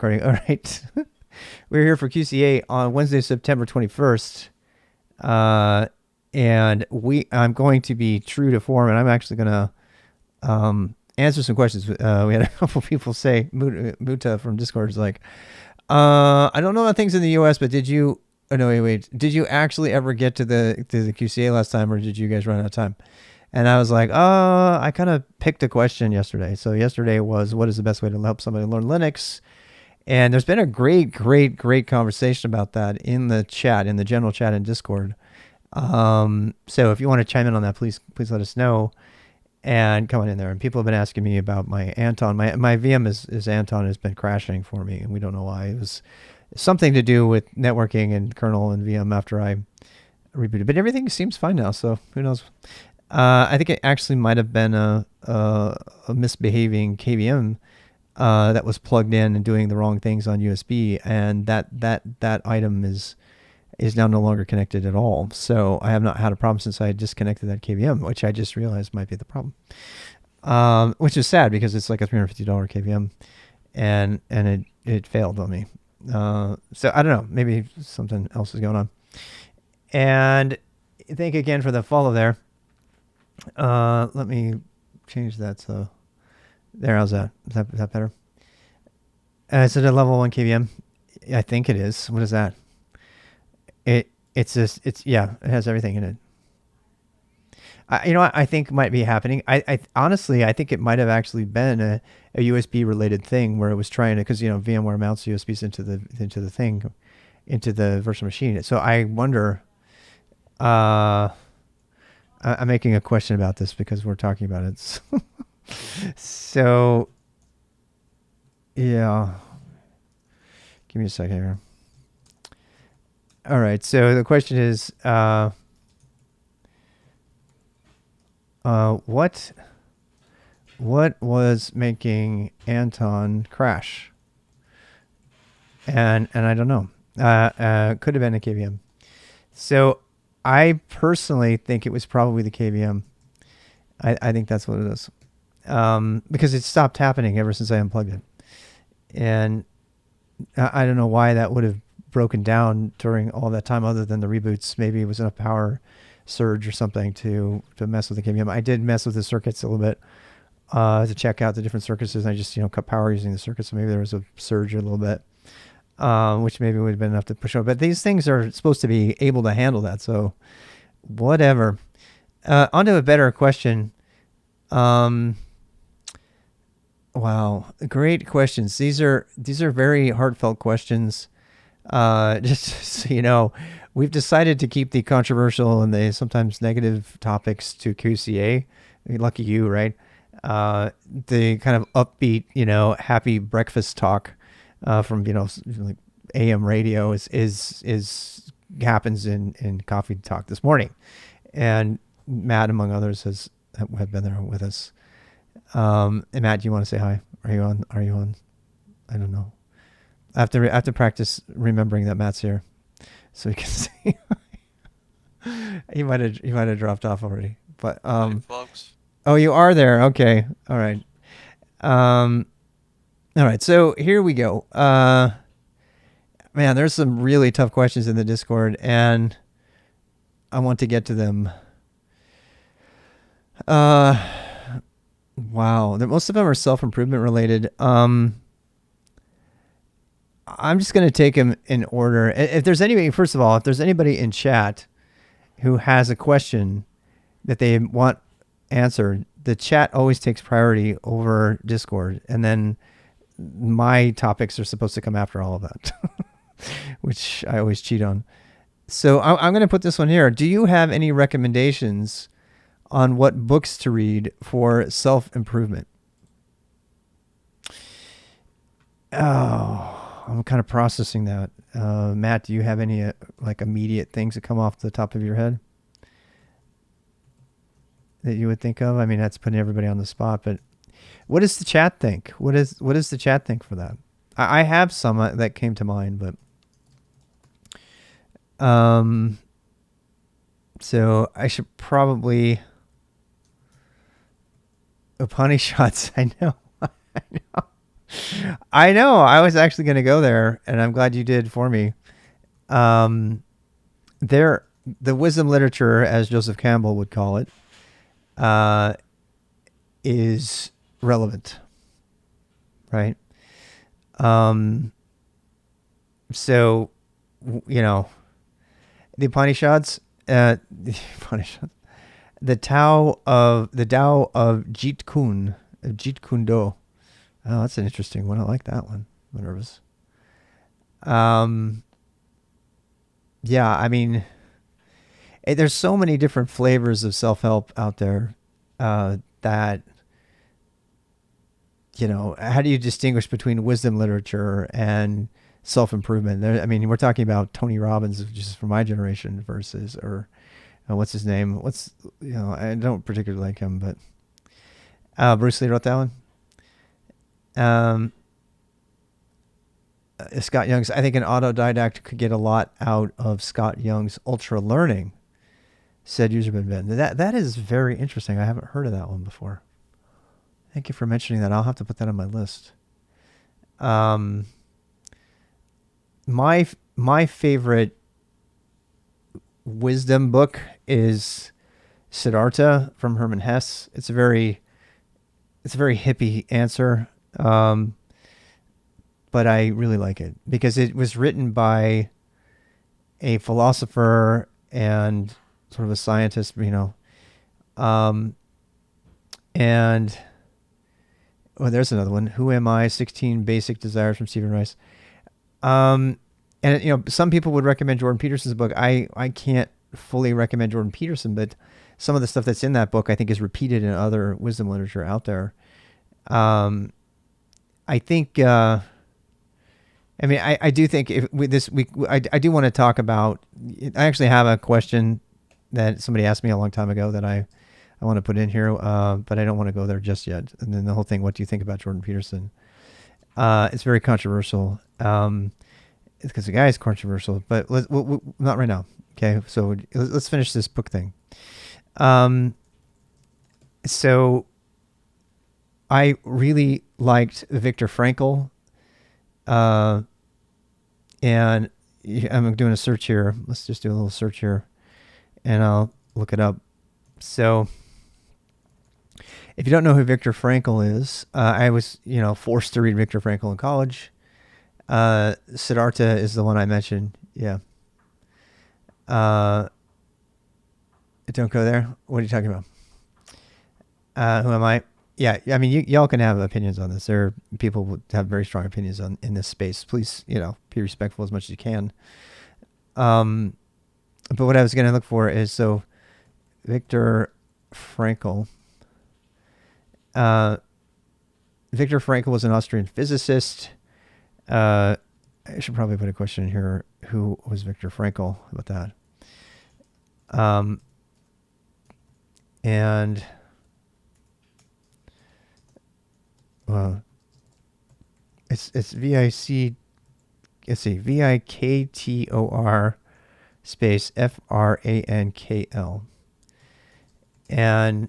recording. All right. We're here for QCA on Wednesday, September 21st. And I'm going to be true to form, and I'm actually going to answer some questions. We had a couple people say, Muta from Discord is like, I don't know about things in the US, but did you, oh no, wait, did you actually ever get to the QCA last time, or did you guys run out of time? And I was like, I kind of picked a question yesterday. So yesterday was, what is the best way to help somebody learn Linux? And there's been a great conversation about that in the chat, in the general chat in Discord. So if you want to chime in on that, please let us know and come on in there. And people have been asking me about my Anton. My VM is Anton has been crashing for me, and we don't know why. It was something to do with networking and kernel and VM after I rebooted. But everything seems fine now, so who knows? I think it actually might have been a misbehaving KVM that was plugged in and doing the wrong things on USB, and that item is now no longer connected at all. So I have not had a problem since I disconnected that KVM, which I just realized might be the problem. Which is sad because it's like a $350 KVM, and it failed on me. So I don't know, maybe something else is going on. And thank you again for the follow there. Let me change that. So there, how's that? Is that better? Is it a level 1 KVM? I think it is. What is that? It's yeah, it has everything in it. I think might be happening. I honestly, I think it might have actually been a USB related thing where it was trying to, because VMware mounts USBs into the thing, into the virtual machine. So I wonder. I'm making a question about this because we're talking about it. So, yeah. Give me a second here. All right. So the question is, what was making Anton crash? And I don't know. Could have been a KVM. So I personally think it was probably the KVM. I think that's what it is. Because it stopped happening ever since I unplugged it. And I don't know why that would have broken down during all that time other than the reboots. Maybe it was enough power surge or something to mess with the KVM. I did mess with the circuits a little bit to check out the different circuits. And I just, cut power using the circuits. So maybe there was a surge a little bit. Which maybe would have been enough to push over. But these things are supposed to be able to handle that. So whatever. On to a better question. Wow. Great questions. These are very heartfelt questions. Just so you know, we've decided to keep the controversial and the sometimes negative topics to QCA. Lucky you, right? The kind of upbeat, happy breakfast talk from like AM radio is happens in Coffee Talk this morning, and Matt among others have been there with us. And Matt, do you want to say hi? Are you on? I don't know. I have to practice remembering that Matt's here, so we can say hi. He might have dropped off already, but Hey, folks. Oh, you are there. Okay, all right. All right, so here we go. Man, there's some really tough questions in the Discord, and I want to get to them. Wow, most of them are self-improvement related. I'm just going to take them in order. If there's anybody, first of all, if there's anybody in chat who has a question that they want answered, the chat always takes priority over Discord, and then my topics are supposed to come after all of that, which I always cheat on. So I'm going to put this one here. Do you have any recommendations on what books to read for self-improvement? Oh, I'm kind of processing that. Matt, do you have any immediate things that come off the top of your head that you would think of? I mean, that's putting everybody on the spot, but what does the chat think? What does the chat think for that? I have some that came to mind, but so I should probably Upanishads. I know. I know. I was actually going to go there, and I'm glad you did for me. Um, there, the wisdom literature, as Joseph Campbell would call it, uh, is relevant, right? Um, so, you know, the Upanishads, the Upanishads, the Tao of Jeet Kune, of Jeet Kune Do. Oh, that's an interesting one. I like that one. I'm nervous. Um, yeah, I mean, there's so many different flavors of self-help out there that how do you distinguish between wisdom literature and self-improvement? I mean, we're talking about Tony Robbins, which is from my generation, versus, or what's his name? I don't particularly like him, but Bruce Lee wrote that one. Scott Young's, I think an autodidact could get a lot out of Scott Young's ultra learning, said user Ben. That is very interesting. I haven't heard of that one before. Thank you for mentioning that. I'll have to put that on my list. My favorite wisdom book is Siddhartha from Hermann Hesse. It's a very hippie answer, but I really like it because it was written by a philosopher and sort of a scientist, and there's another one. Who Am I? 16 Basic Desires from Stephen Rice. And some people would recommend Jordan Peterson's book. I can't fully recommend Jordan Peterson, but some of the stuff that's in that book I think is repeated in other wisdom literature out there. I think. I do think if with this week, I do want to talk about. I actually have a question that somebody asked me a long time ago that I want to put in here, but I don't want to go there just yet. And then the whole thing, what do you think about Jordan Peterson? It's very controversial. Because the guy is controversial, but not right now. Okay, so let's finish this book thing. So I really liked Viktor Frankl. And I'm doing a search here. Let's just do a little search here and I'll look it up. So if you don't know who Viktor Frankl is, I was, forced to read Viktor Frankl in college. Siddhartha is the one I mentioned. Yeah. Don't go there. What are you talking about? Who am I? Yeah, I mean, y'all can have opinions on this. There are people who have very strong opinions in this space. Please, be respectful as much as you can. But what I was going to look for is, so Viktor Frankl. Viktor Frankl was an Austrian physicist. I should probably put a question in here. Who was Viktor Frankl? How about that? And it's VIC. Let's see, VIKTOR space FRANKL. And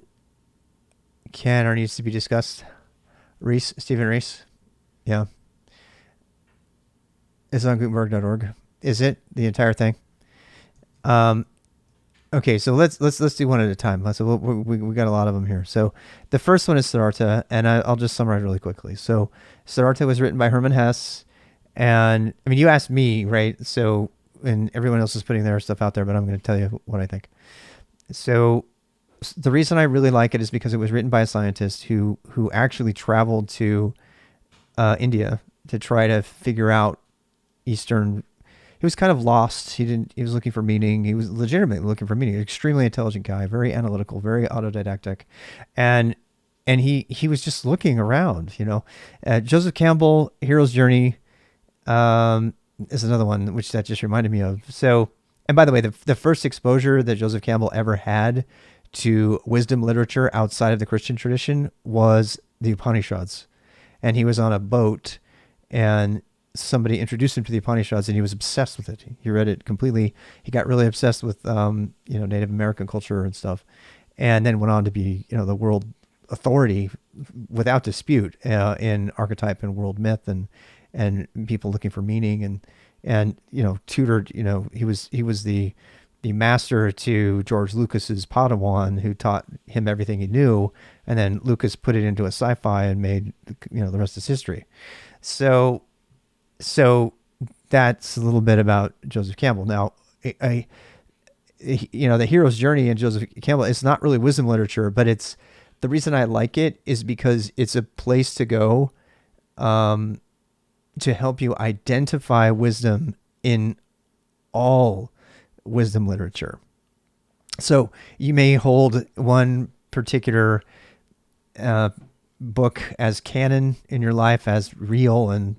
can or needs to be discussed. Stephen Reese. Yeah. It's on Gutenberg.org. Is it the entire thing? Okay, so let's do one at a time. So we got a lot of them here. So the first one is Siddhartha, and I'll just summarize really quickly. So Siddhartha was written by Hermann Hesse, and I mean, you asked me, right? So, and everyone else is putting their stuff out there, but I'm going to tell you what I think. So the reason I really like it is because it was written by a scientist who actually traveled to India to try to figure out Eastern. He was kind of lost. He was looking for meaning. He was legitimately looking for meaning. Extremely intelligent guy, very analytical, very autodidactic. And he was just looking around, Joseph Campbell, Hero's Journey, is another one, which that just reminded me of. So, and by the way, the first exposure that Joseph Campbell ever had to wisdom literature outside of the Christian tradition was the Upanishads. And he was on a boat and somebody introduced him to the Upanishads and he was obsessed with it. He read it completely. He got really obsessed with, Native American culture and stuff, and then went on to be, the world authority without dispute in archetype and world myth and people looking for meaning and tutored. He was the master to George Lucas's Padawan, who taught him everything he knew, and then Lucas put it into a sci-fi and made the rest is history. So that's a little bit about Joseph Campbell. Now, the hero's journey in Joseph Campbell, it's not really wisdom literature, but it's the reason I like it is because it's a place to go to help you identify wisdom in all wisdom literature. So you may hold one particular book as canon in your life, as real, and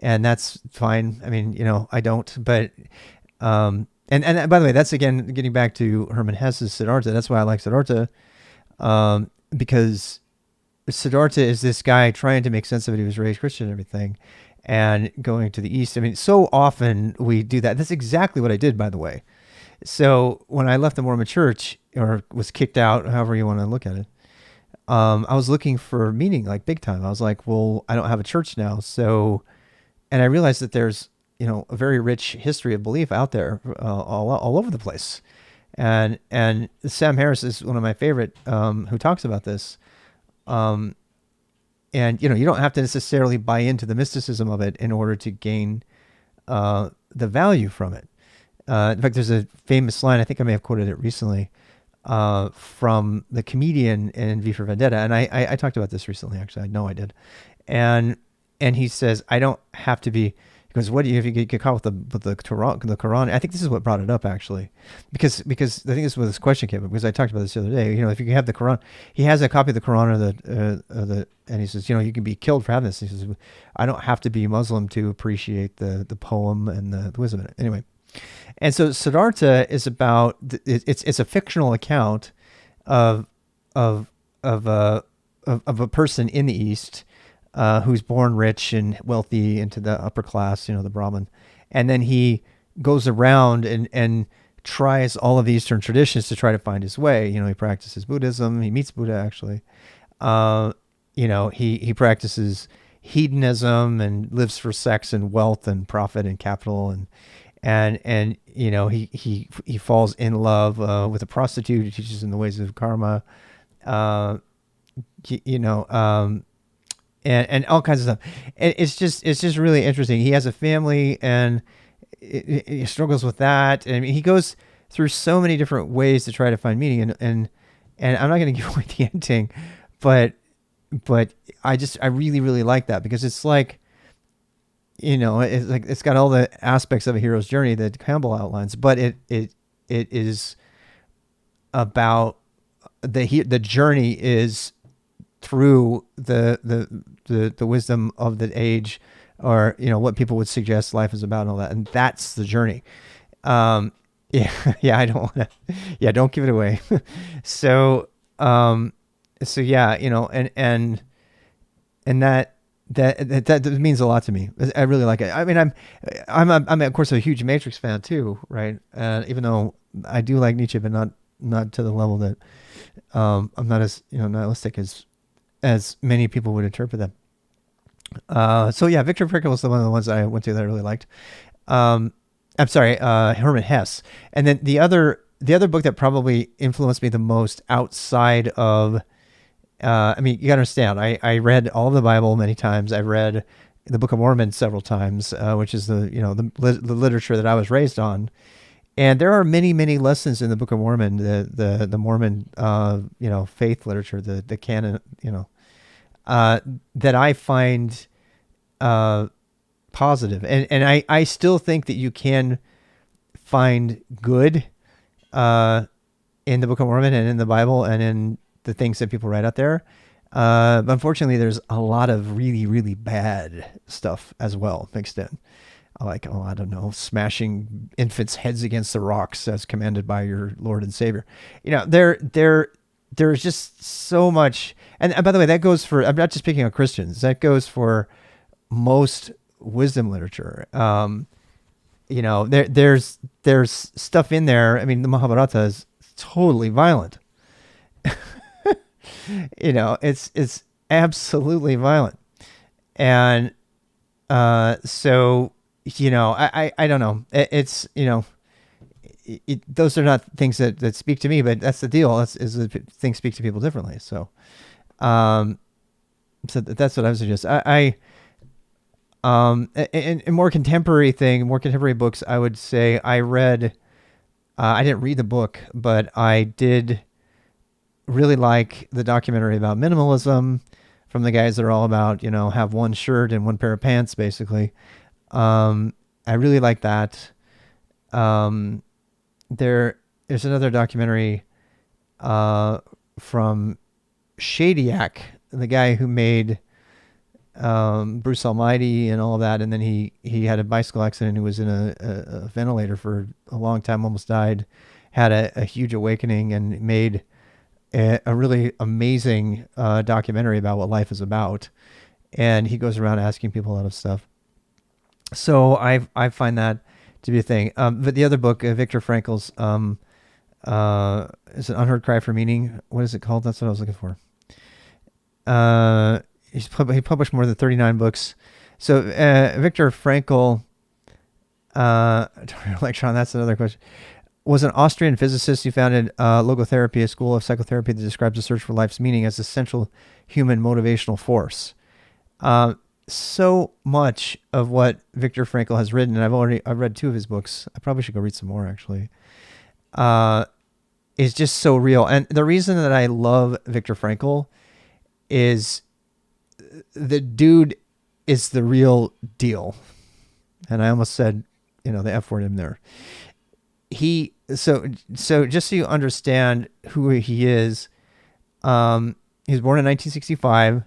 that's fine. I mean, I don't, but and by the way, that's again getting back to Hermann Hesse's Siddhartha. That's why I like Siddhartha, because Siddhartha is this guy trying to make sense of it. He was raised Christian and everything, and going to the East. I mean, so often we do that. That's exactly what I did, by the way. So when I left the Mormon church, or was kicked out, however you want to look at it, I was looking for meaning, like big time. I was like, well, I don't have a church now. So, and I realized that there's, a very rich history of belief out there, all over the place. And Sam Harris is one of my favorite, who talks about this. And, you don't have to necessarily buy into the mysticism of it in order to gain, the value from it. In fact, there's a famous line, I think I may have quoted it recently, from the comedian in V for Vendetta. And I talked about this recently, actually. I know I did. And he says, I don't have to be, because what do you, if you get caught with the Quran, I think this is what brought it up, actually, because I think this is where this question came up, because I talked about this the other day. If you have the Quran, he has a copy of the Quran and he says, you can be killed for having this. He says, I don't have to be Muslim to appreciate the poem and the wisdom in it. Anyway. And so Siddhartha is about, it's a fictional account of a person in the East, who's born rich and wealthy into the upper class, the Brahmin. And then he goes around and tries all of the Eastern traditions to try to find his way. He practices Buddhism. He meets Buddha, actually. He practices hedonism and lives for sex and wealth and profit and capital. And he falls in love with a prostitute. He teaches him the ways of karma, and all kinds of stuff. And it's just really interesting. He has a family, and he struggles with that. And he goes through so many different ways to try to find meaning. And I'm not going to give away the ending, but I really, really like that, because it's like, it's got all the aspects of a hero's journey that Campbell outlines, but it is about the journey is through the wisdom of the age, or what people would suggest life is about, and all that, and that's the journey. I don't want to. Yeah, don't give it away. So yeah, and that means a lot to me. I really like it. I mean, I'm of course a huge Matrix fan too, right? Even though I do like Nietzsche, but not to the level that I'm not as nihilistic as many people would interpret them. So yeah, Viktor Frankl was one of the ones I went to that I really liked. I'm sorry, Hermann Hesse, and then the other book that probably influenced me the most outside of. You got to understand, I read all of the Bible many times. I read the Book of Mormon several times, which is the literature that I was raised on. And there are many, many lessons in the Book of Mormon, the Mormon, faith literature, the canon, that I find, positive. And I still think that you can find good, in the Book of Mormon and in the Bible and in the things that people write out there. But unfortunately, there's a lot of really, really bad stuff as well mixed in. Like, I don't know, smashing infants' heads against the rocks as commanded by your Lord and Savior. There's just so much. And by the way, that goes for, I'm not just picking on Christians, that goes for most wisdom literature. There's stuff in there. I mean, the Mahabharata is totally violent. It's absolutely violent. And so, I don't know. It's, those are not things that speak to me, but that's the deal. Is that things speak to people differently. So, um, that's what I would suggest. In more contemporary books, I would say I read, I didn't read the book, but I did really like the documentary about minimalism from the guys that are all about, have one shirt and one pair of pants, basically. I really like that. Um, there's another documentary from Shadyac, the guy who made Bruce Almighty and all of that, and then he had a bicycle accident. He was in a ventilator for a long time, almost died, had a huge awakening, and made a really amazing documentary about what life is about. And he goes around asking people a lot of stuff. So I find that to be a thing. But the other book, Viktor Frankl's, is an Unheard Cry for Meaning. What is it called? That's what I was looking for. He published more than 39 books. So Viktor Frankl, lecture on that's another question. Was an Austrian physicist who founded logotherapy, a school of psychotherapy that describes the search for life's meaning as essential human motivational force. So much of what Viktor Frankl has written, and I've read 2 of his books. I probably should go read some more, actually. Is just so real. And the reason that I love Viktor Frankl is the dude is the real deal. And I almost said, the F word in there. So just so you understand who he is, he was born in 1965.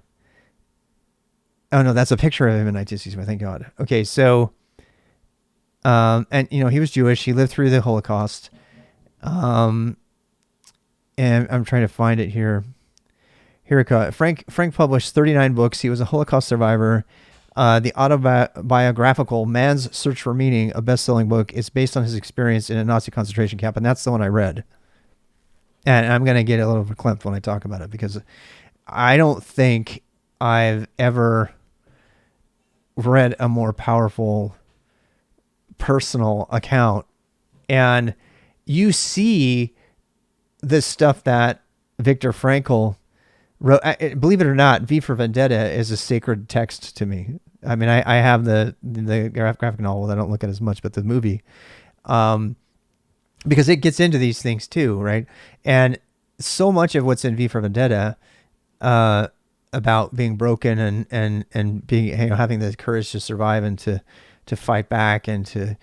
Oh no, that's a picture of him in 1965. Thank God. Okay. So, and he was Jewish. He lived through the Holocaust. And I'm trying to find it here. Here it goes. Frank published 39 books. He was a Holocaust survivor. The autobiographical Man's Search for Meaning, a best-selling book, is based on his experience in a Nazi concentration camp, and that's the one I read. And I'm going to get a little verklempt when I talk about it, because I don't think I've ever read a more powerful personal account. And you see the stuff that Viktor Frankl wrote. Believe it or not, V for Vendetta is a sacred text to me. I mean, I have the graphic novel that I don't look at as much, but the movie, because it gets into these things too, right? And so much of what's in V for Vendetta, about being broken and being, having the courage to survive and to fight back and to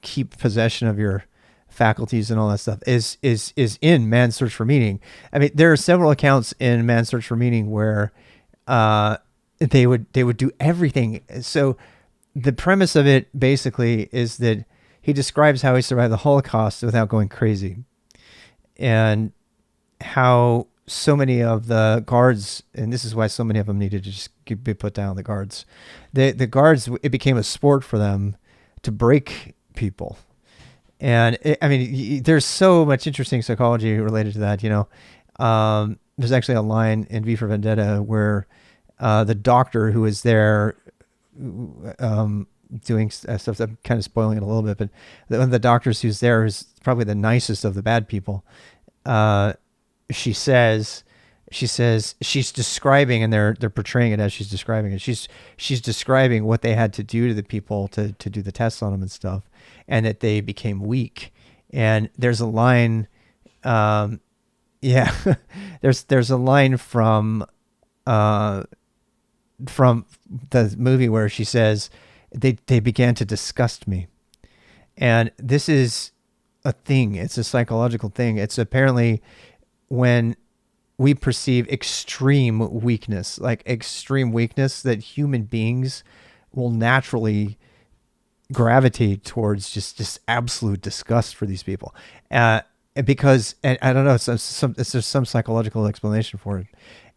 keep possession of your faculties and all that stuff is in Man's Search for Meaning. I mean, there are several accounts in Man's Search for Meaning where they would do everything. So the premise of it basically is that he describes how he survived the Holocaust without going crazy, and how so many of the guards, and this is why so many of them needed to just be put down, the guards, the guards, it became a sport for them to break people. And there's so much interesting psychology related to that. There's actually a line in V for Vendetta where the doctor who is there doing stuff, I'm kind of spoiling it a little bit, but one of the doctors who's there is probably the nicest of the bad people. She says she's describing, and they're portraying it as she's describing it. She's describing what they had to do to the people to do the tests on them and stuff, and that they became weak. And there's a line, there's a line from the movie where she says they began to disgust me. And this is a thing. It's a psychological thing. It's apparently when we perceive extreme weakness, that human beings will naturally gravitate towards just absolute disgust for these people. Because, and I don't know, there's some psychological explanation for it.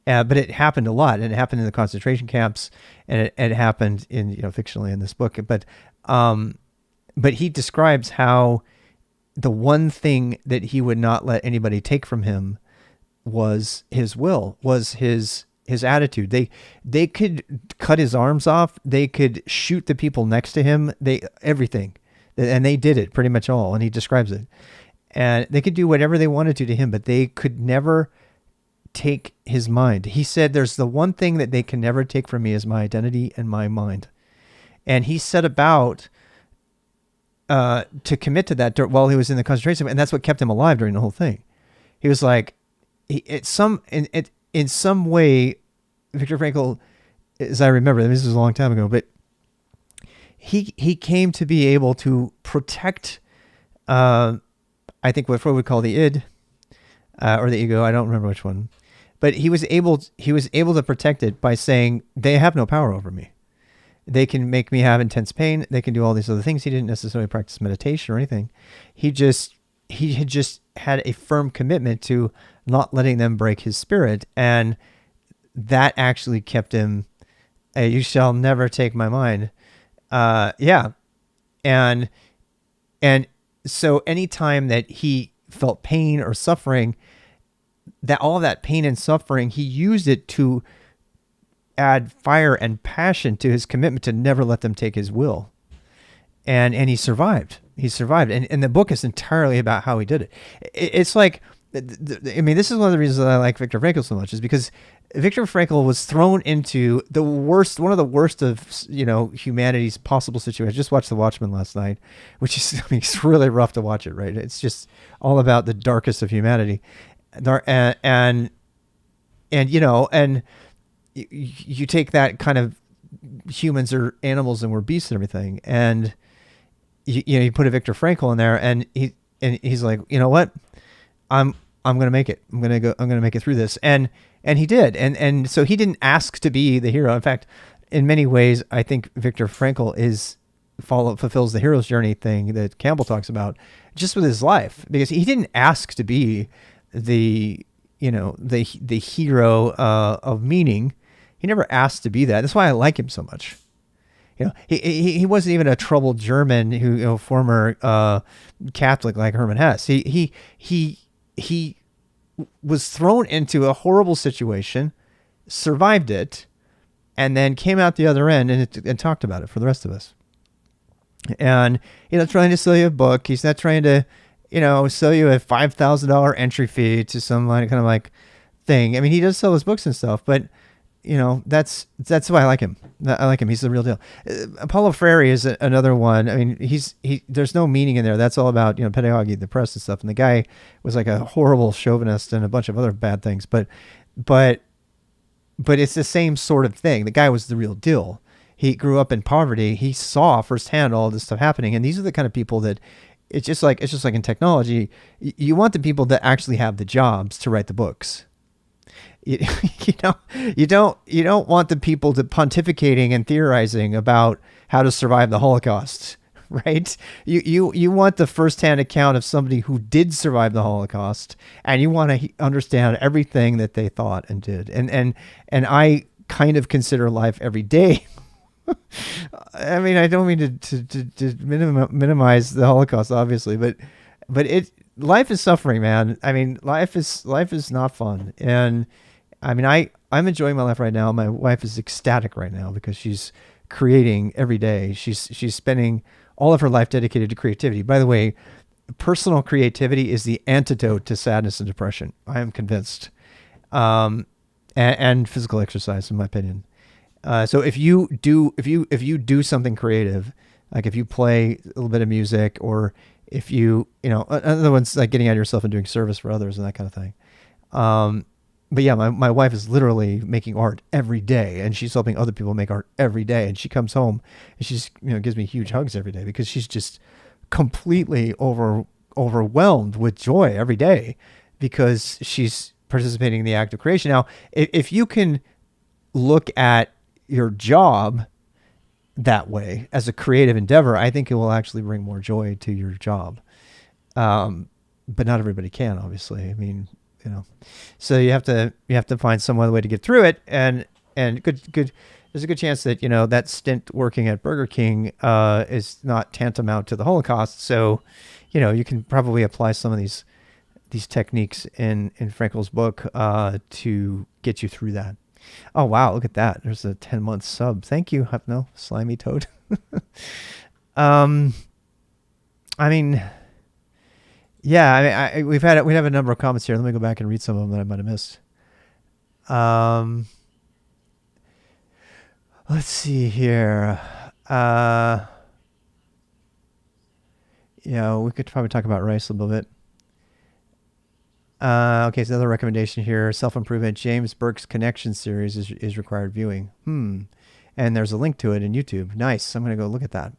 But it happened a lot, and it happened in the concentration camps, and it happened in, fictionally in this book. But he describes how the one thing that he would not let anybody take from him was his will, was his attitude. They could cut his arms off. They could shoot the people next to him. Everything, and they did it pretty much all. And he describes it. And they could do whatever they wanted to him, but they could never take his mind. He said, "There's the one thing that they can never take from me is my identity and my mind." And he set about to commit to that while he was in the concentration camp, and that's what kept him alive during the whole thing. He was like, in some way, Viktor Frankl, as I remember, this was a long time ago, but he came to be able to protect, I think what Freud would call the id, or the ego. I don't remember which one, but he was able to protect it by saying, they have no power over me. They can make me have intense pain. They can do all these other things. He didn't necessarily practice meditation or anything. He had just had a firm commitment to not letting them break his spirit. And that actually kept him, you shall never take my mind. Yeah. And so anytime that he felt pain or suffering, that all of that pain and suffering, he used it to add fire and passion to his commitment to never let them take his will. And he survived. And the book is entirely about how he did it. It's like, I mean, this is one of the reasons that I like Viktor Frankl so much, is because Viktor Frankl was thrown into one of the worst of, humanity's possible situations. I just watched The Watchmen last night, which is, it's really rough to watch it, right? It's just all about the darkest of humanity. And you take that kind of, humans are animals and we're beasts and everything. And you put a Viktor Frankl in there, and he's like, you know what? I'm going to make it. I'm going to make it through this. And he did. And so he didn't ask to be the hero. In fact, in many ways, I think Viktor Frankl fulfills the hero's journey thing that Campbell talks about just with his life, because he didn't ask to be the hero of meaning. He never asked to be that. That's why I like him so much. He wasn't even a troubled German who, former Catholic like Hermann Hesse. He was thrown into a horrible situation, survived it, and then came out the other end and talked about it for the rest of us. And trying to sell you a book. He's not trying to, sell you a $5,000 entry fee to some kind of like thing. I mean, he does sell his books and stuff, but that's why I like him. He's the real deal. Paulo Freire is another one. I mean, there's no meaning in there. That's all about, pedagogy, the press and stuff. And the guy was like a horrible chauvinist and a bunch of other bad things, but it's the same sort of thing. The guy was the real deal. He grew up in poverty. He saw firsthand all this stuff happening. And these are the kind of people that it's just like in technology. You want the people that actually have the jobs to write the books. You don't want the people to pontificating and theorizing about how to survive the Holocaust, right? You want the firsthand account of somebody who did survive the Holocaust, and you want to understand everything that they thought and did. And I kind of consider life every day. I mean, I don't mean to minimize the Holocaust, obviously, but life is suffering, man. I mean, life is not fun. And I mean, I'm enjoying my life right now. My wife is ecstatic right now because she's creating every day. She's spending all of her life dedicated to creativity. By the way, personal creativity is the antidote to sadness and depression. I am convinced. And physical exercise, in my opinion. So if you do something creative, like if you play a little bit of music, or if other ones like getting out of yourself and doing service for others and that kind of thing. But yeah, my wife is literally making art every day, and she's helping other people make art every day. And she comes home and she's, gives me huge hugs every day because she's just completely overwhelmed with joy every day because she's participating in the act of creation. Now, if you can look at your job that way as a creative endeavor, I think it will actually bring more joy to your job. But not everybody can, obviously. I mean, so you have to find some other way to get through it. And good. There's a good chance that, that stint working at Burger King, is not tantamount to the Holocaust. So, you can probably apply some of these these techniques in Frankel's book to get you through that. Oh wow, look at that! There's a 10-month sub. Thank you, Hypno Slimy Toad. I mean, yeah, I mean, we have a number of comments here. Let me go back and read some of them that I might have missed. Let's see here. Yeah, we could probably talk about rice a little bit. Okay, so another recommendation here: self-improvement. James Burke's Connection series is required viewing. And there's a link to it in YouTube. Nice. I'm gonna go look at that.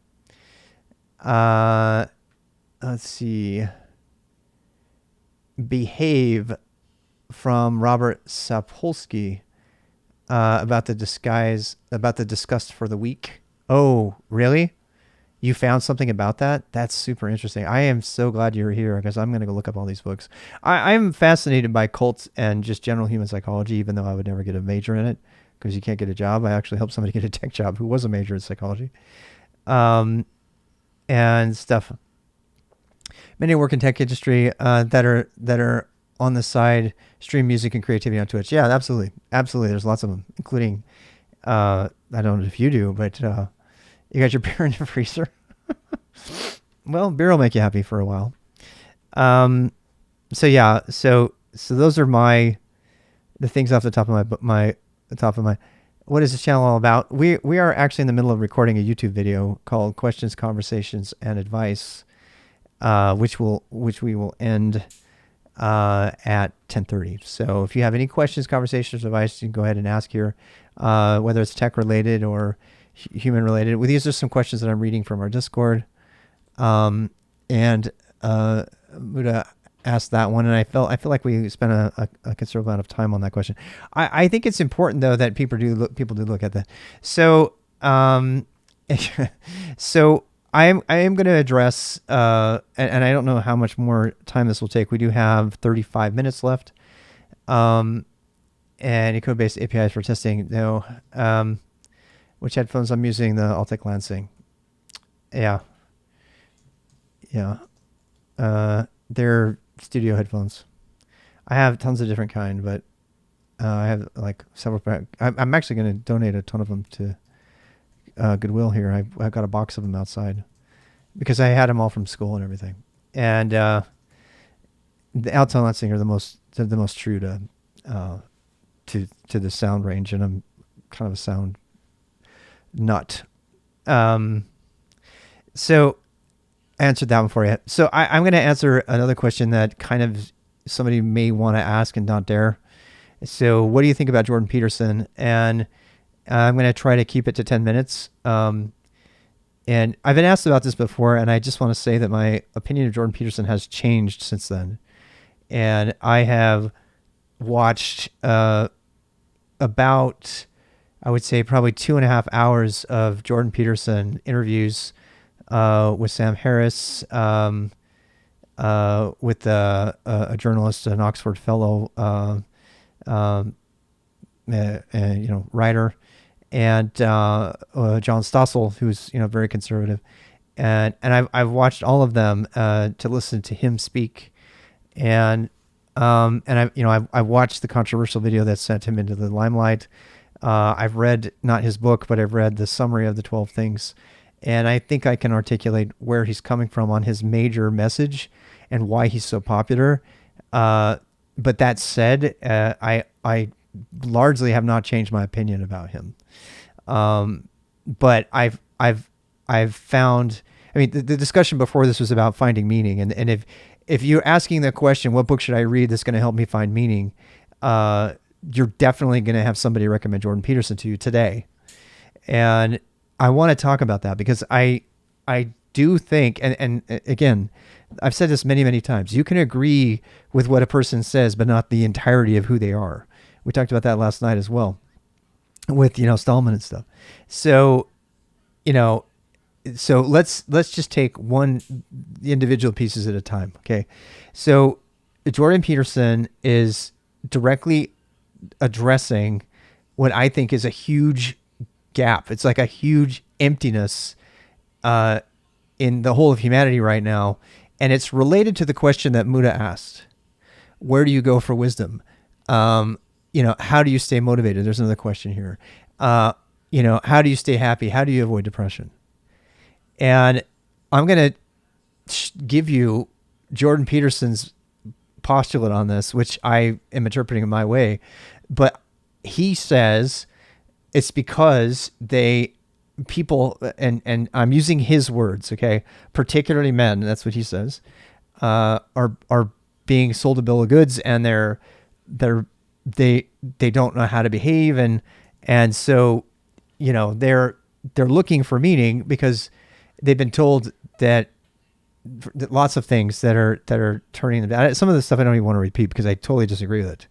Let's see. Behave from Robert Sapolsky about the disgust for the weak. Oh, really? You found something about that? That's super interesting. I am so glad you're here because I'm going to go look up all these books. I'm fascinated by cults and just general human psychology, even though I would never get a major in it because you can't get a job. I actually helped somebody get a tech job who was a major in psychology. And stuff. Many work in tech industry that are on the side, stream music and creativity on Twitch. Yeah, absolutely. Absolutely. There's lots of them, including, I don't know if you do, but you got your beer in the freezer. Well, beer will make you happy for a while. So yeah, so those are the things off the top of my what is this channel all about? We are actually in the middle of recording a YouTube video called Questions, Conversations, and Advice, which we will end at 10:30. So if you have any questions, conversations, advice, you can go ahead and ask here, whether it's tech related or human related. Well, these are some questions that I'm reading from our Discord. And Muda asked that one, and I feel like we spent a considerable amount of time on that question. I think it's important though that people do look at that. So so I am going to address and I don't know how much more time this will take. We do have 35 minutes left. And code-based APIs for testing. No. Which headphones I'm using? The Altec Lansing. Yeah. They're studio headphones. I have tons of different kind, but I have like several. I'm actually going to donate a ton of them to Goodwill here. I've got a box of them outside because I had them all from school and everything. And the Alton Lansing are the most true to the sound range, and I'm kind of a sound nut. So I answered that one for you. So I'm going to answer another question that kind of somebody may want to ask and not dare. So what do you think about Jordon Peterson? And I'm going to try to keep it to 10 minutes. And I've been asked about this before, and I just want to say that my opinion of Jordon Peterson has changed since then. And I have watched about, I would say, probably 2.5 hours of Jordon Peterson interviews with Sam Harris, with a journalist, an Oxford fellow, writer, and John Stossel, who's very conservative, and I've watched all of them to listen to him speak, and I've watched the controversial video that sent him into the limelight. I've read not his book, but I've read the summary of the 12 things, and I think I can articulate where he's coming from on his major message and why he's so popular. But that said, I largely have not changed my opinion about him. But I've found, I mean, the discussion before this was about finding meaning. And if you're asking the question, what book should I read that's going to help me find meaning? You're definitely going to have somebody recommend Jordon Peterson to you today. And I want to talk about that because I do think, and again, I've said this many, many times, you can agree with what a person says, but not the entirety of who they are. We talked about that last night as well with, Stallman and stuff. So, so let's just take the individual pieces at a time. Okay. So Jordon Peterson is directly addressing what I think is a huge gap. It's like a huge emptiness in the whole of humanity right now. And it's related to the question that Muda asked. Where do you go for wisdom? How do you stay motivated? There's another question here. How do you stay happy? How do you avoid depression? And I'm going to give you Jordon Peterson's postulate on this, which I am interpreting in my way. But he says it's because people, and I'm using his words, okay, particularly men, that's what he says, are being sold a bill of goods, and they don't know how to behave, and so they're looking for meaning because they've been told that lots of things that are turning them down. Some of the stuff I don't even want to repeat because I totally disagree with it.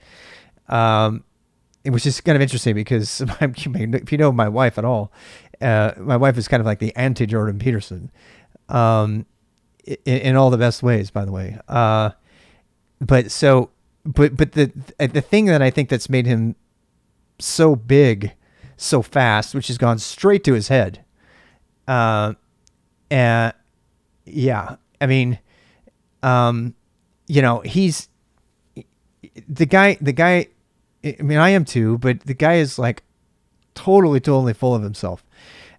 Which is kind of interesting because if you know my wife at all, my wife is kind of like the anti-Jordon Peterson, in all the best ways, by the way. But the thing that I think that's made him so big, so fast, which has gone straight to his head. And yeah, I mean, he's the guy. I mean, I am too, but the guy is like totally full of himself,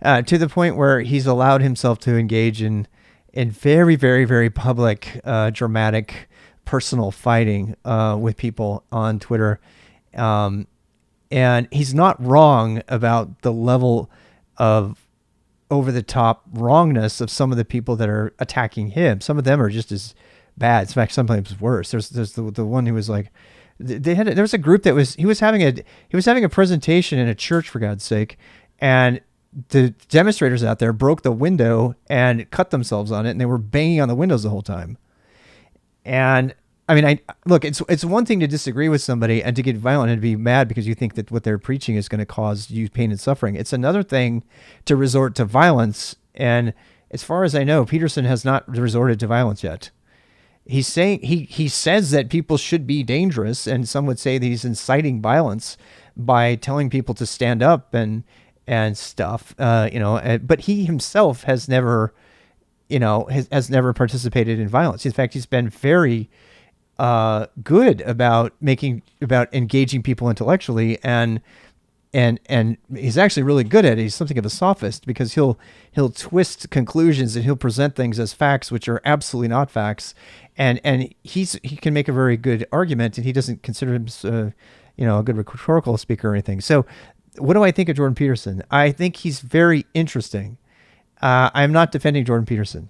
to the point where he's allowed himself to engage in very, very, very public, dramatic, personal fighting with people on Twitter. And he's not wrong about the level of over the top wrongness of some of the people that are attacking him. Some of them are just as bad. In fact, sometimes worse. There's the one who was like, there was a group that he was having a presentation in a church, for God's sake, and the demonstrators out there broke the window and cut themselves on it, and they were banging on the windows the whole time. And I mean, look, it's one thing to disagree with somebody and to get violent and to be mad because you think that what they're preaching is going to cause you pain and suffering. It's another thing to resort to violence. And as far as I know, Peterson has not resorted to violence yet. He's saying he says that people should be dangerous, and some would say that he's inciting violence by telling people to stand up and stuff. But he himself has never, has never participated in violence. In fact, he's been very good about engaging people intellectually, and he's actually really good at it. He's something of a sophist because he'll twist conclusions and he'll present things as facts which are absolutely not facts, and he can make a very good argument, and he doesn't consider himself a good rhetorical speaker or anything. So what do I think of Jordon Peterson? I think he's very interesting. I'm not defending Jordon Peterson.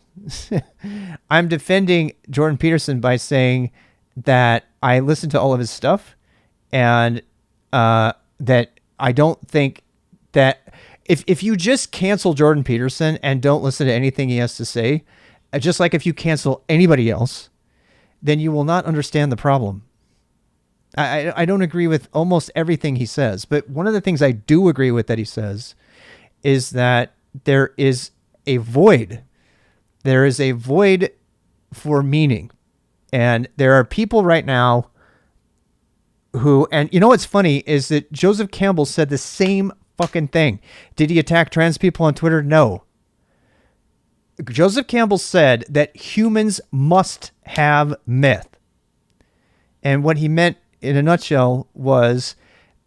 I'm defending Jordon Peterson by saying that I listened to all of his stuff, and that I don't think that if you just cancel Jordon Peterson and don't listen to anything he has to say, just like if you cancel anybody else, then you will not understand the problem. I don't agree with almost everything he says, but one of the things I do agree with that he says is that there is a void. There is a void for meaning. And there are people right now who, and what's funny is that Joseph Campbell said the same fucking thing. Did he attack trans people on Twitter? No. Joseph Campbell said that humans must have myth. And what he meant in a nutshell was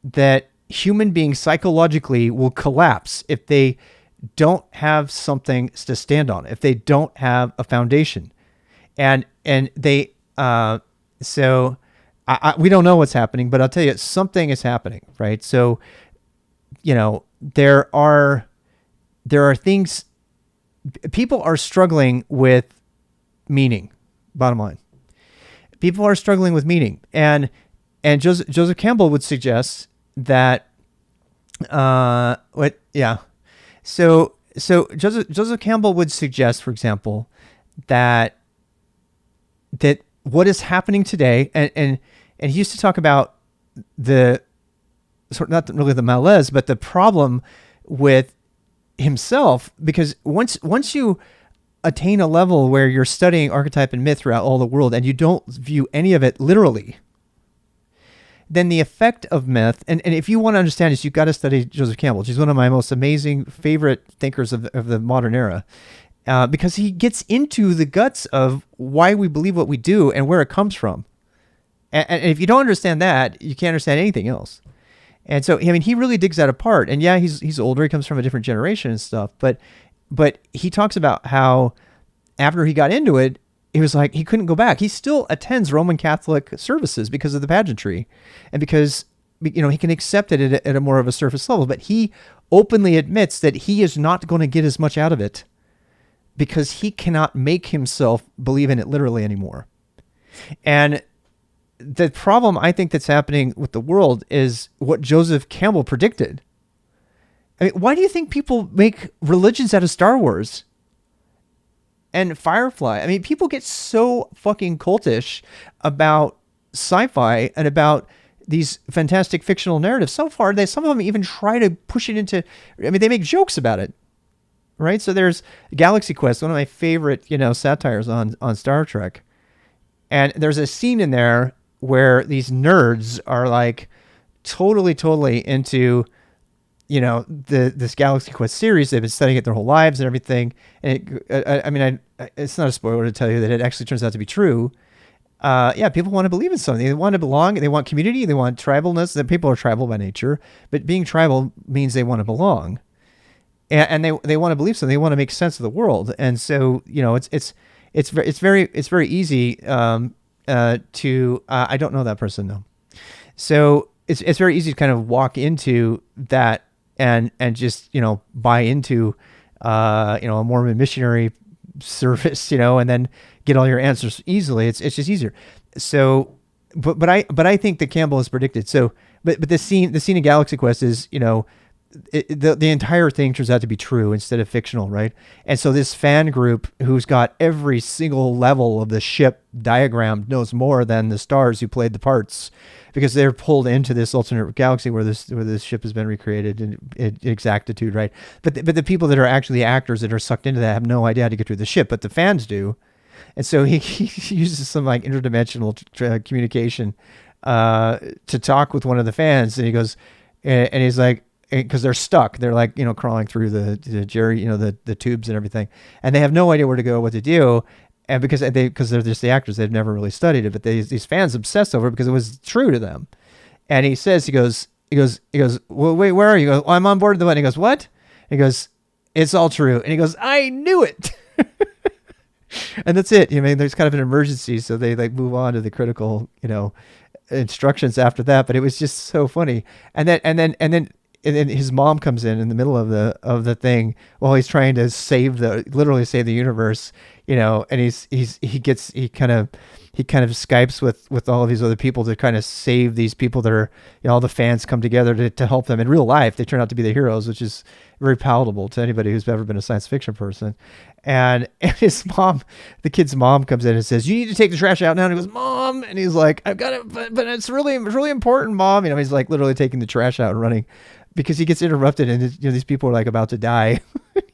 that human beings psychologically will collapse if they don't have something to stand on, if they don't have a foundation. And they, so we don't know what's happening, but I'll tell you, something is happening, right? So, there are things, people are struggling with meaning, bottom line. People are struggling with meaning. And Joseph Campbell would suggest that, So Joseph Campbell would suggest, for example, that what is happening today, and he used to talk about the sort of, not really the malaise, but the problem with himself, because once you attain a level where you're studying archetype and myth throughout all the world and you don't view any of it literally, then the effect of myth, and if you want to understand this, you've got to study Joseph Campbell. He's one of my most amazing favorite thinkers of the modern era, because he gets into the guts of why we believe what we do and where it comes from. And if you don't understand that, you can't understand anything else. And so, I mean, he really digs that apart. And yeah, he's older. He comes from a different generation and stuff. But he talks about how after he got into it, he was like, he couldn't go back. He still attends Roman Catholic services because of the pageantry and because, you know, he can accept it at a more of a surface level. But he openly admits that he is not going to get as much out of it because he cannot make himself believe in it literally anymore. And the problem I think that's happening with the world is what Joseph Campbell predicted. I mean, why do you think people make religions out of Star Wars and Firefly? I mean, people get so fucking cultish about sci-fi and about these fantastic fictional narratives. So far, some of them even try to push it into, I mean, they make jokes about it, right? So there's Galaxy Quest, one of my favorite, you know, satires on Star Trek. And there's a scene in there where these nerds are like totally into, you know, this Galaxy Quest series. They've been studying it their whole lives and everything. And it's not a spoiler to tell you that it actually turns out to be true. Yeah, people want to believe in something. They want to belong. They want community. They want tribalness. That people are tribal by nature, but being tribal means they want to belong, and they want to believe something. They want to make sense of the world. And so, you know, it's very easy to I don't know that person though. So it's very easy to kind of walk into that and just, you know, buy into you know, a Mormon missionary service, you know, and then get all your answers easily. It's just easier. So but I think that Campbell has predicted. So but the scene in Galaxy Quest is, you know, the entire thing turns out to be true instead of fictional, right? And so this fan group who's got every single level of the ship diagrammed knows more than the stars who played the parts, because they're pulled into this alternate galaxy where this ship has been recreated in exactitude, right? But the people that are actually actors that are sucked into that have no idea how to get through the ship, but the fans do. And so he uses some like interdimensional communication to talk with one of the fans, and he goes, and he's like, because they're stuck. They're like, you know, crawling through the Jerry, you know, the tubes and everything. And they have no idea where to go, what to do. And because they're just the actors, they've never really studied it, but these fans obsess over it because it was true to them. And he says, he goes, well, wait, where are you? He goes, well, I'm on board the one. He goes, what? He goes, it's all true. And he goes, I knew it. And that's it. I mean, there's kind of an emergency. So they like move on to the critical, you know, instructions after that. But it was just so funny. And then his mom comes in the middle of the thing while he's trying to literally save the universe, you know, and he kind of Skypes with all of these other people to kind of save these people that are, you know, all the fans come together to help them in real life. They turn out to be the heroes, which is very palatable to anybody who's ever been a science fiction person. And his mom, the kid's mom, comes in and says, you need to take the trash out now. And he goes, Mom. And he's like, I've got it, but it's really important, Mom. You know, he's like literally taking the trash out and running, because he gets interrupted, and, you know, these people are like about to die.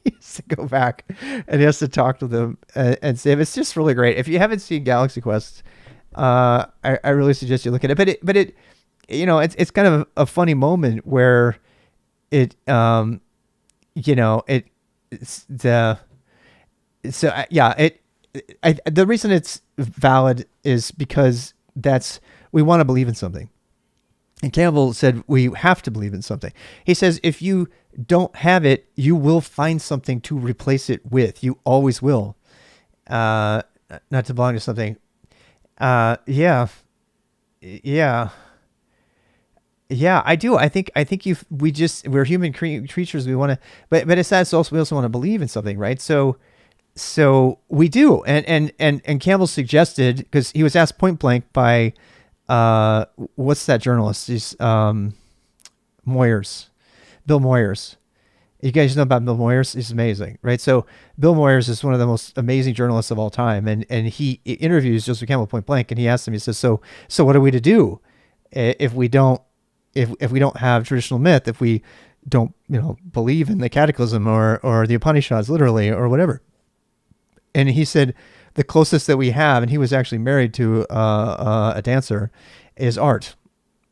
He has to go back and he has to talk to them and save. It's just really great. If you haven't seen Galaxy Quest, I really suggest you look at it. But it, you know, it's kind of a funny moment where it, you know, the reason it's valid is because we want to believe in something. And Campbell said, we have to believe in something. He says, if you don't have it, you will find something to replace it with. You always will. Not to belong to something. Yeah, I do. I think we're human creatures. We want to, but it's that also, we also want to believe in something, right? So we do. And Campbell suggested, because he was asked point blank by, what's that journalist? He's, Bill Moyers. You guys know about Bill Moyers? He's amazing, right? So Bill Moyers is one of the most amazing journalists of all time. And he interviews Joseph Campbell point blank, and he asks him, he says, so what are we to do if we don't have traditional myth, if we don't, you know, believe in the cataclysm or the Upanishads literally, or whatever? And he said, the closest that we have, and he was actually married to a dancer, is art.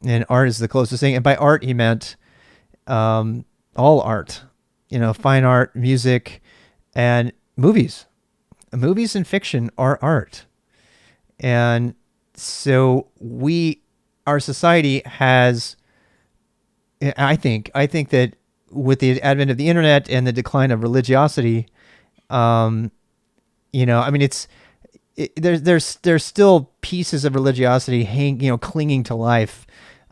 And art is the closest thing. And by art, he meant all art, you know, fine art, music, and movies. Movies and fiction are art. And so our society has, I think that with the advent of the internet and the decline of religiosity, I mean, there's still pieces of religiosity clinging to life,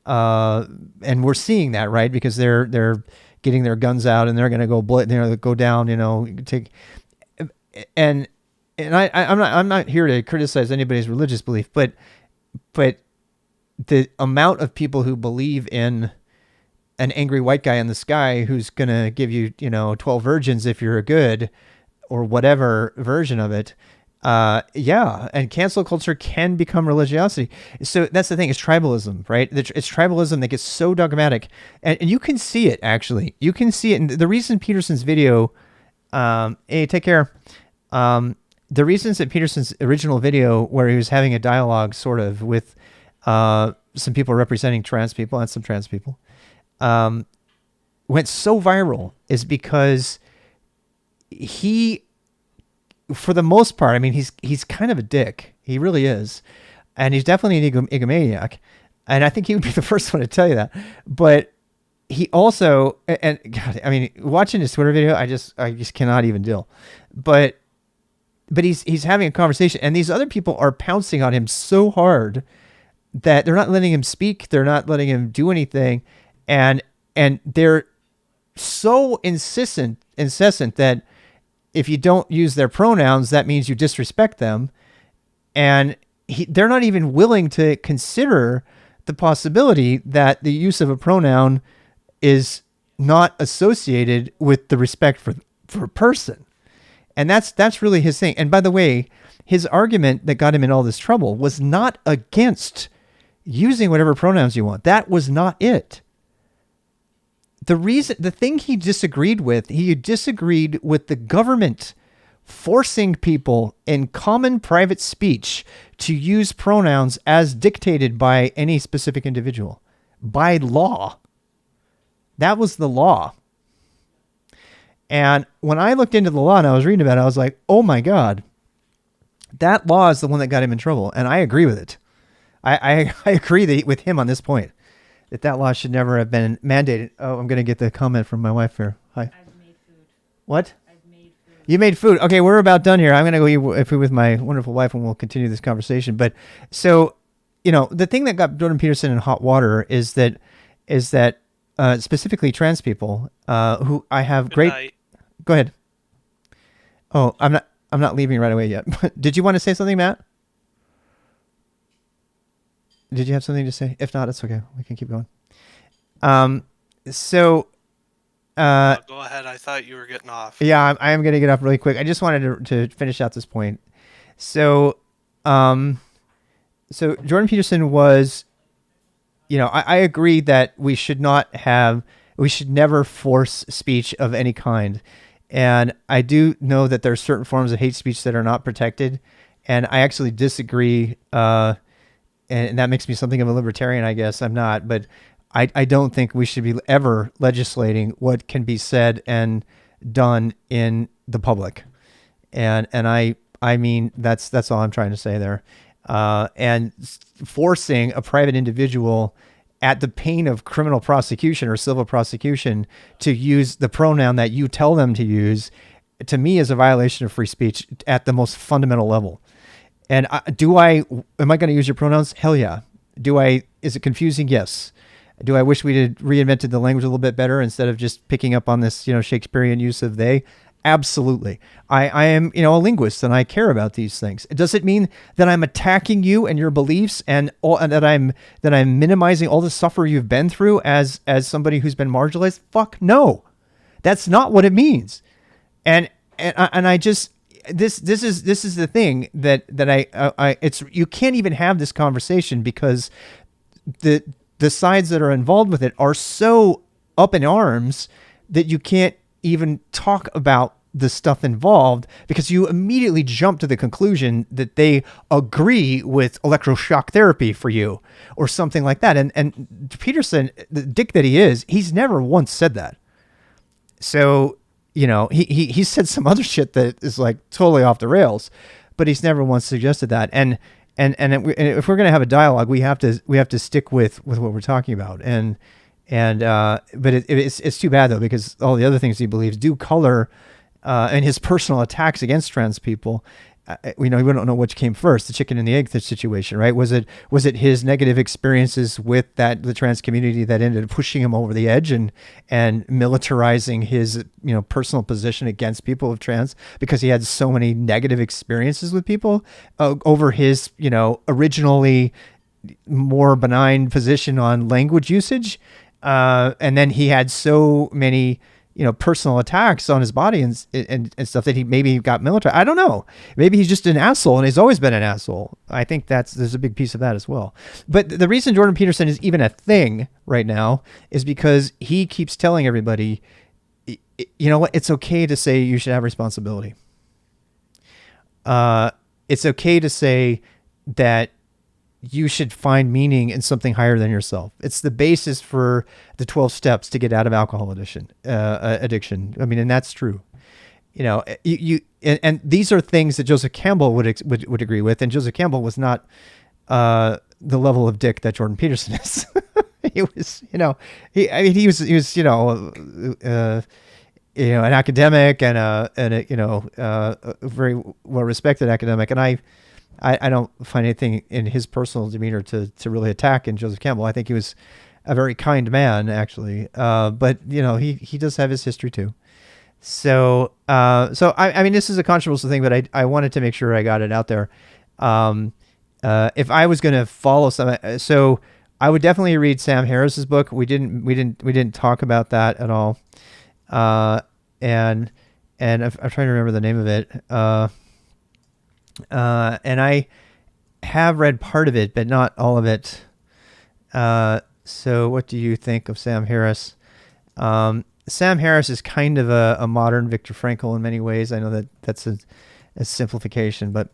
and we're seeing that, right? Because they're getting their guns out and they're going to go down, take, and I'm not here to criticize anybody's religious belief, but the amount of people who believe in an angry white guy in the sky who's going to give you, 12 virgins if you're good, or whatever version of it. And cancel culture can become religiosity. So that's the thing, it's tribalism, right? It's tribalism that gets so dogmatic, and you can see it, actually. You can see it. And the reason Peterson's video, hey, take care. The reasons that Peterson's original video, where he was having a dialogue sort of with some people representing trans people and some trans people, went so viral is because he, for the most part, I mean, he's kind of a dick. He really is. And he's definitely an egomaniac. And I think he would be the first one to tell you that. But he also, and God, I mean, watching his Twitter video, I just cannot even deal. But he's having a conversation, and these other people are pouncing on him so hard that they're not letting him speak. They're not letting him do anything. And they're so incessant that if you don't use their pronouns, that means you disrespect them. And they're not even willing to consider the possibility that the use of a pronoun is not associated with the respect for a person. And that's really his thing. And by the way, his argument that got him in all this trouble was not against using whatever pronouns you want. That was not it. The thing he disagreed with the government forcing people in common private speech to use pronouns as dictated by any specific individual, by law. That was the law. And when I looked into the law and I was reading about it, I was like, oh my God, that law is the one that got him in trouble. And I agree with it. I agree with him on this point, that law should never have been mandated. Oh, I'm going to get the comment from my wife here. Hi. I've made food. What? I've made food. You made food. Okay, we're about done here. I'm going to go eat food with my wonderful wife and we'll continue this conversation. But so, the thing that got Jordon Peterson in hot water is that specifically trans people who I have Good great... night. Go ahead. Oh, I'm not leaving right away yet. Did you want to say something, Matt? Did you have something to say? If not, it's okay. We can keep going. Go ahead. I thought you were getting off. Yeah, I am going to get off really quick. I just wanted to finish out this point. So Jordon Peterson was, I agree that we should never force speech of any kind. And I do know that there are certain forms of hate speech that are not protected. And I actually disagree, and that makes me something of a libertarian, I guess. I'm not, but I don't think we should be ever legislating what can be said and done in the public. And I mean, that's all I'm trying to say there. And forcing a private individual at the pain of criminal prosecution or civil prosecution to use the pronoun that you tell them to use, to me, is a violation of free speech at the most fundamental level. And am I going to use your pronouns? Hell yeah. Is it confusing? Yes. Do I wish we had reinvented the language a little bit better instead of just picking up on this, Shakespearean use of they? Absolutely. I am, a linguist and I care about these things. Does it mean that I'm attacking you and your beliefs and that I'm minimizing all the suffering you've been through as somebody who's been marginalized? Fuck no. That's not what it means. And I just, this is the thing that it's, you can't even have this conversation because the sides that are involved with it are so up in arms that you can't even talk about the stuff involved because you immediately jump to the conclusion that they agree with electroshock therapy for you or something like that. And Peterson, the dick that he is, he's never once said that. So, he said some other shit that is like totally off the rails, but he's never once suggested that. And and if we're going to have a dialogue, we have to stick with what we're talking about. But it's too bad though, because all the other things he believes do color and his personal attacks against trans people. We don't know which came first, the chicken and the egg situation, right? Was it his negative experiences with the trans community that ended up pushing him over the edge and militarizing his personal position against people of trans, because he had so many negative experiences with people over his originally more benign position on language usage, and then he had so many personal attacks on his body and stuff that he maybe got military. I don't know. Maybe he's just an asshole and he's always been an asshole. I think there's a big piece of that as well. But the reason Jordon Peterson is even a thing right now is because he keeps telling everybody, you know what? It's okay to say you should have responsibility. It's okay to say that you should find meaning in something higher than yourself. It's the basis for the 12 steps to get out of alcohol addiction. I mean, and that's true. And these are things that Joseph Campbell would agree with. And Joseph Campbell was not the level of dick that Jordon Peterson is. He was, he was an academic and a very well respected academic. And I don't find anything in his personal demeanor to really attack in Joseph Campbell. I think he was a very kind man, actually. But he does have his history too. So I mean, this is a controversial thing, but I wanted to make sure I got it out there. If I was going to follow so I would definitely read Sam Harris's book. We didn't talk about that at all. And I'm trying to remember the name of it. And I have read part of it, but not all of it. So what do you think of Sam Harris? Sam Harris is kind of a modern Viktor Frankl in many ways. I know that's a simplification, but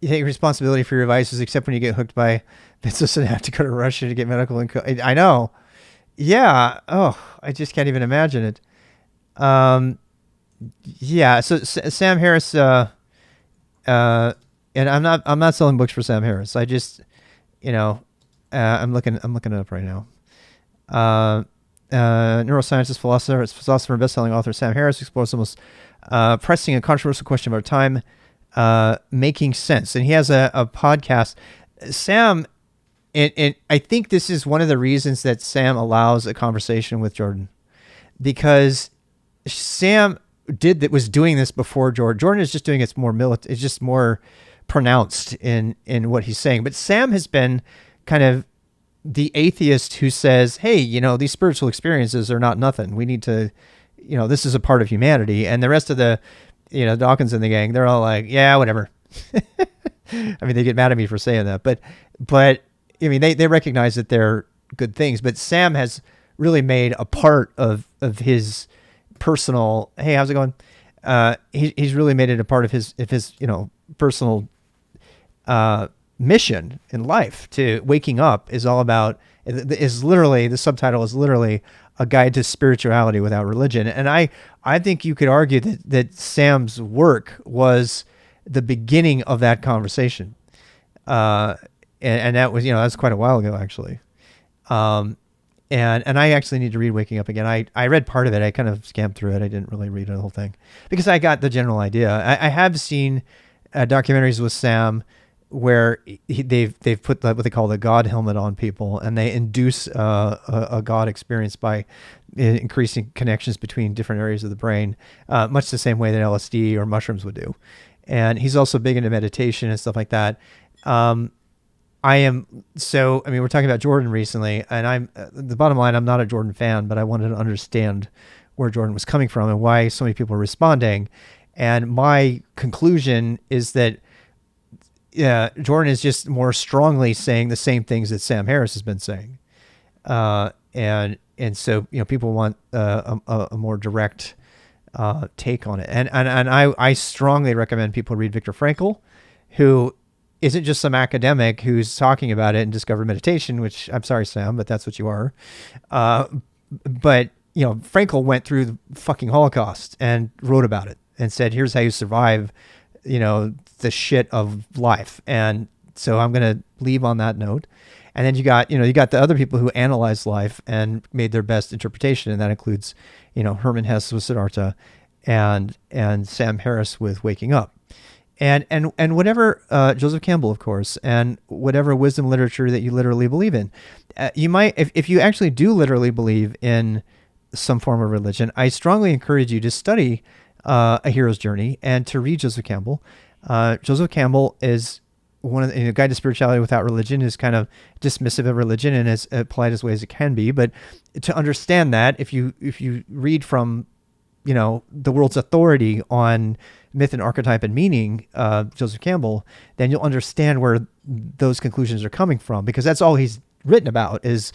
you take responsibility for your vices, except when you get hooked by business and have to go to Russia to get medical income. I know. Yeah. Oh, I just can't even imagine it. Yeah. So Sam Harris, and I'm not selling books for Sam Harris. I just, I'm looking it up right now. Neuroscientist, philosopher, and best-selling author Sam Harris explores the most pressing and controversial question of our time, making sense. And he has a podcast. Sam, and I think this is one of the reasons that Sam allows a conversation with Jordon, because Sam was doing this before Jordon. Jordon is just doing it's just more pronounced in what he's saying. But Sam has been kind of the atheist who says, hey, these spiritual experiences are not nothing. We need to, this is a part of humanity. And the rest of the, Dawkins and the gang, they're all like, yeah, whatever. I mean, they get mad at me for saying that, but I mean, they recognize that they're good things, but Sam has really made a part of his personal, hey, how's it going? He's really made it a part of his personal, mission in life. To waking up is all about, is literally, the subtitle is literally a guide to spirituality without religion. And I think you could argue that Sam's work was the beginning of that conversation. And that was, that's quite a while ago, actually. And I actually need to read Waking Up again. I read part of it. I kind of scammed through it. I didn't really read the whole thing because I got the general idea. I have seen documentaries with Sam where they've put what they call the God helmet on people, and they induce a God experience by increasing connections between different areas of the brain, much the same way that LSD or mushrooms would do. And he's also big into meditation and stuff like that. We're talking about Jordon recently, and the bottom line, I'm not a Jordon fan, but I wanted to understand where Jordon was coming from and why so many people are responding. And my conclusion is that Jordon is just more strongly saying the same things that Sam Harris has been saying. And so, people want a more direct take on it. And I strongly recommend people read Viktor Frankl, who isn't just some academic who's talking about it and discovered meditation, which I'm sorry, Sam, but that's what you are. But Frankl went through the fucking Holocaust and wrote about it and said, here's how you survive the shit of life. And so I'm going to leave on that note. And then you got the other people who analyzed life and made their best interpretation. And that includes, Hermann Hesse with Siddhartha and Sam Harris with Waking Up. And whatever, Joseph Campbell, of course, and whatever wisdom literature that you literally believe in. You might, if you actually do literally believe in some form of religion, I strongly encourage you to study A Hero's Journey and to read Joseph Campbell. Joseph Campbell is one of the Guide to Spirituality Without Religion is kind of dismissive of religion and as polite as way as it can be. But to understand that, if you read from, the world's authority on myth and archetype and meaning, Joseph Campbell, then you'll understand where those conclusions are coming from, because that's all he's written about is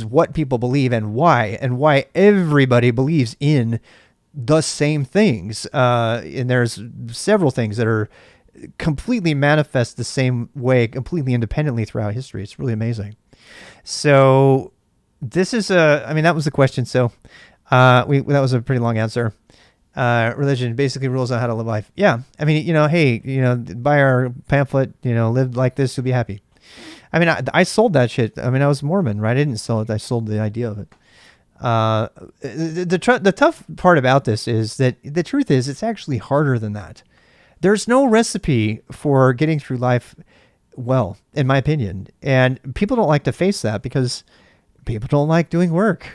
what people believe and why everybody believes in the same things. And there's several things that are completely manifest the same way, completely independently throughout history. It's really amazing. So this is that was the question. So that was a pretty long answer. Religion basically rules on how to live life. Yeah. I mean, hey, buy our pamphlet, live like this, you'll be happy. I mean, I sold that shit. I mean, I was Mormon, right? I didn't sell it. I sold the idea of it. The tough part about this is that the truth is it's actually harder than that. There's no recipe for getting through life well, in my opinion. And people don't like to face that because people don't like doing work.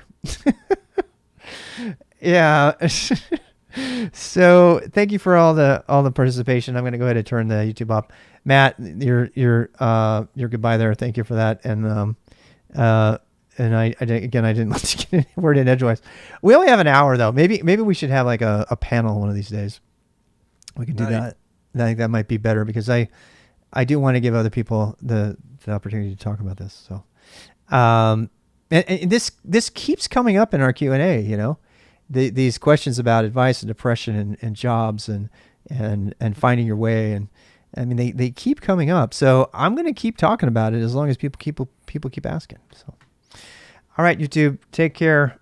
Yeah. So thank you for all the participation. I'm going to go ahead and turn the YouTube off. Matt, your goodbye there. Thank you for that. And I didn't let you get any word in edgewise. We only have an hour though. Maybe we should have like a panel one of these days. We can do that. I think that might be better because I do want to give other people the opportunity to talk about this. So, and this keeps coming up in our Q&A, these questions about advice and depression and jobs and finding your way. And I mean, they keep coming up. So I'm going to keep talking about it as long as people keep asking. So, all right, YouTube, take care.